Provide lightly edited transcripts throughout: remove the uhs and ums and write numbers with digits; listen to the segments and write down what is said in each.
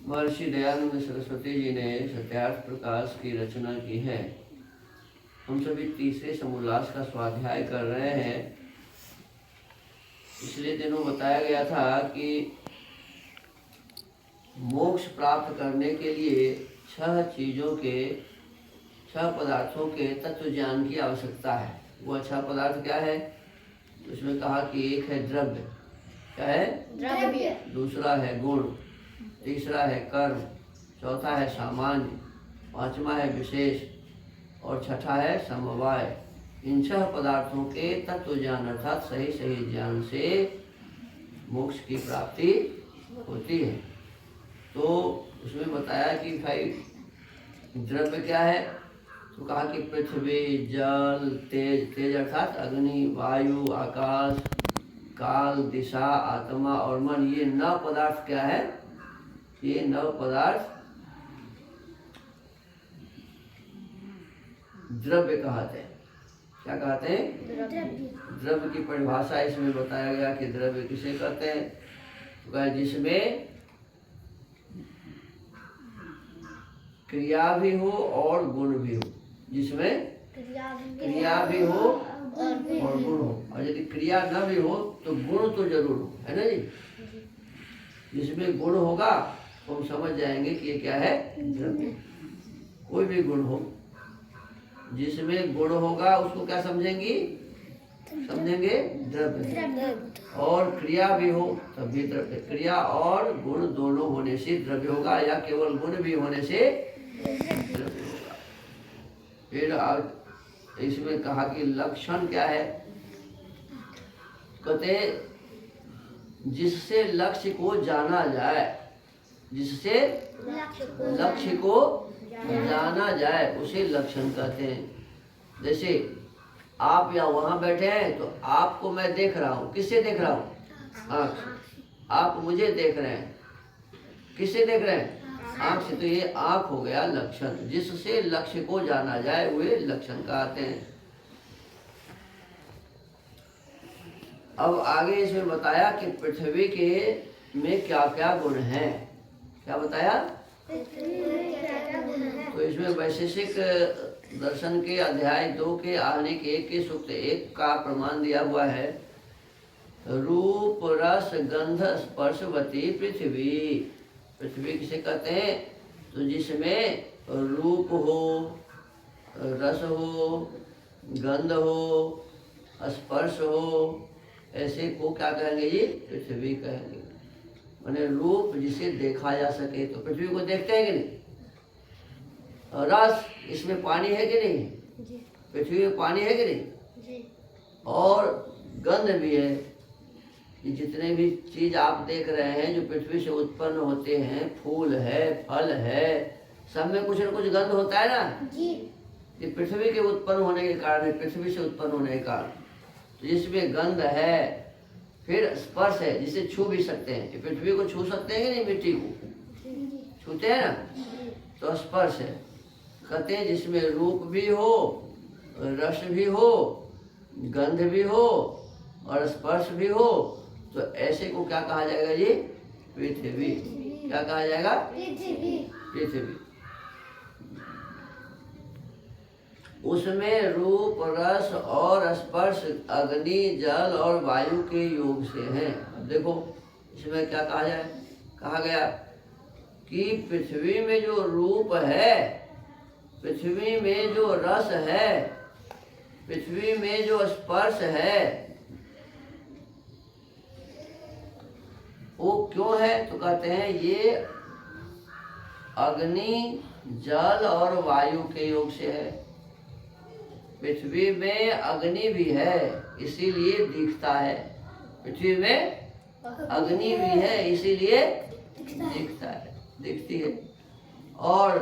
महर्षि दयानंद सरस्वती जी ने सत्यार्थ प्रकाश की रचना की है। हम सभी तीसरे समोल्लास का स्वाध्याय कर रहे हैं। पिछले दिनों बताया गया था कि मोक्ष प्राप्त करने के लिए 6 चीजों के 6 पदार्थों के तत्व ज्ञान की आवश्यकता है। वह 6 पदार्थ क्या है? उसमें कहा कि एक है द्रव्य, क्या है? द्रव्य। दूसरा है गुण, तीसरा है कर्म, चौथा है सामान्य, पांचवा है विशेष और छठा है समवाय। इन 6 पदार्थों के तत्व ज्ञान अर्थात सही सही ज्ञान से मोक्ष की प्राप्ति होती है। तो उसमें बताया कि भाई द्रव्य क्या है, तो कहा कि पृथ्वी, जल, तेज, तेज अर्थात अग्नि, वायु, आकाश, काल, दिशा, आत्मा और मन, ये 9 पदार्थ क्या है? ये 9 पदार्थ द्रव्य कहते हैं। क्या कहते हैं? द्रव्य की परिभाषा इसमें बताया गया कि द्रव्य किसे कहते हैं, तो कहा जिसमें क्रिया भी हो और गुण भी हो। जिसमें क्रिया भी हो और गुण हो, और यदि क्रिया न भी हो तो गुण तो जरूर हो, है ना जी? जिसमें गुण होगा तो हम समझ जाएंगे कि ये क्या है? द्रव्य। कोई भी गुण हो, जिसमें गुण होगा उसको क्या समझेंगी? समझेंगे द्रव्य। और क्रिया भी हो तब भी द्रव्य। क्रिया और गुण दोनों होने से द्रव्य होगा, या केवल गुण भी होने से द्रव्य होगा। फिर इसमें कहा कि लक्षण क्या है, कहते जिससे लक्ष्य को जाना जाए, जिससे लक्ष्य को जाना जाए उसे लक्षण कहते हैं। जैसे आप या वहां बैठे हैं तो आपको मैं देख रहा हूँ, किससे देख रहा हूँ? आँख से। आप मुझे देख रहे हैं, किससे देख रहे हैं? आँख से। तो ये आँख हो गया लक्षण। जिससे लक्ष्य को जाना जाए वे लक्षण कहते हैं। अब आगे इसमें बताया कि पृथ्वी के में क्या क्या गुण हैं। क्या बताया? तो इसमें वैशेषिक दर्शन के अध्याय 2 के आने के 1 के सूक्त 1 का प्रमाण दिया हुआ है। रूप रस गंध स्पर्शवती पृथ्वी। पृथ्वी किसे कहते हैं? तो जिसमें रूप हो, रस हो, गंध हो, स्पर्श हो, ऐसे को क्या कहेंगे जी? पृथ्वी कहेंगे। माने रूप जिसे देखा जा सके, तो पृथ्वी को देखते हैं कि नहीं? और रस, इसमें पानी है कि नहीं? पृथ्वी में पानी है कि नहीं? और गंध भी है। ये जितने भी चीज आप देख रहे हैं जो पृथ्वी से उत्पन्न होते हैं, फूल है, फल है, सब में कुछ न कुछ गंध होता है ना जी। ये पृथ्वी के उत्पन्न होने के कारण है, पृथ्वी से उत्पन्न होने के कारण। तो जिसमें गंध है। फिर स्पर्श है, जिसे छू भी सकते हैं। ये पृथ्वी को छू सकते हैं कि नहीं? मिट्टी को छूते हैं ना, तो स्पर्श है। कहते हैं जिसमें रूप भी हो, रस भी हो, गंध भी हो और स्पर्श भी हो, तो ऐसे को क्या कहा जाएगा जी? पृथ्वी। क्या कहा जाएगा? पृथ्वी। उसमें रूप, रस और स्पर्श अग्नि, जल और वायु के योग से हैं। अब देखो इसमें क्या कहा जाए, कहा गया कि पृथ्वी में जो रूप है, पृथ्वी में जो रस है, पृथ्वी में जो स्पर्श है, वो क्यों है? तो कहते हैं ये अग्नि, जल और वायु के योग से है। पृथ्वी में अग्नि भी है इसीलिए दिखता है। पृथ्वी में अग्नि भी है इसीलिए दिखता है, दिखती है। और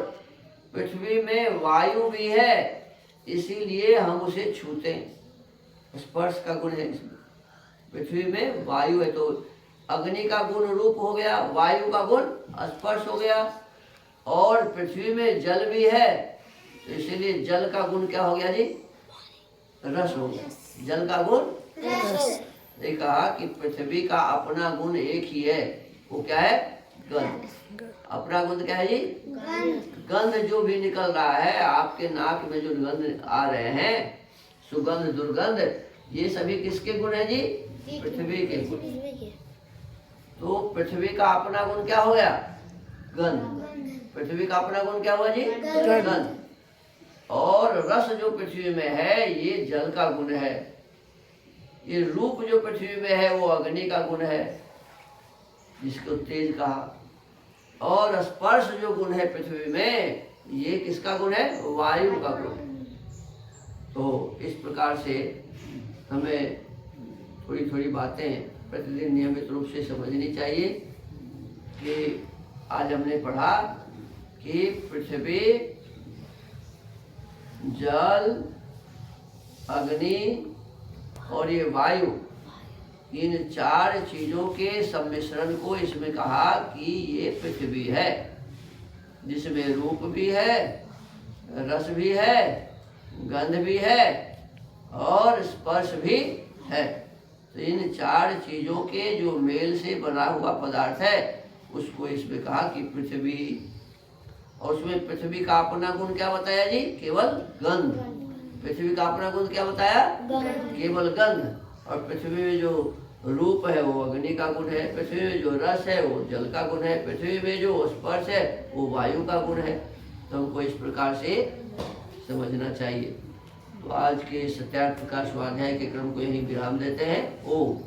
पृथ्वी में वायु भी है इसीलिए हम उसे छूते हैं। स्पर्श का गुण है इसमें। पृथ्वी में वायु है तो अग्नि का गुण रूप हो गया, वायु का गुण स्पर्श हो गया। और पृथ्वी में जल भी है तो इसीलिए जल का गुण क्या हो गया जी? रस हो गया। जल का गुण रस। कहा कि पृथ्वी का अपना गुण एक ही है, वो क्या है? गंध। अपना गंध क्या है जी? गंध जो भी निकल रहा है आपके नाक में, जो गंध आ रहे हैं, सुगंध दुर्गंध, ये सभी किसके गुण है जी? पृथ्वी के गुण। तो पृथ्वी का अपना गुण क्या हो गया? गंध। पृथ्वी का अपना गुण क्या हुआ जी? गंध। और रस जो पृथ्वी में है ये जल का गुण है। ये रूप जो पृथ्वी में है वो अग्नि का गुण है, जिसको तेज कहा। और स्पर्श जो गुण है पृथ्वी में, ये किसका गुण है? वायु का गुण है। तो इस प्रकार से हमें थोड़ी थोड़ी बातें प्रतिदिन नियमित रूप से समझनी चाहिए। कि आज हमने पढ़ा कि पृथ्वी, जल, अग्नि और ये वायु, इन 4 चीजों के सम्मिश्रण को इसमें कहा कि ये पृथ्वी है, जिसमें रूप भी है, रस भी है, गंध भी है और स्पर्श भी है। तो इन 4 चीजों के जो मेल से बना हुआ पदार्थ है उसको इसमें कहा कि पृथ्वी। और उसमें पृथ्वी का अपना गुण क्या बताया जी? केवल गंध। पृथ्वी का अपना गुण क्या बताया? केवल गंध। और पृथ्वी में जो रूप है वो अग्नि का गुण है, पृथ्वी में जो रस है वो जल का गुण है, पृथ्वी में जो स्पर्श है वो वायु का गुण है। तो हमको इस प्रकार से समझना चाहिए। तो आज के सत्यार्थ प्रकाश स्वाध्याय के क्रम को यहीं विराम देते हैं। ओम।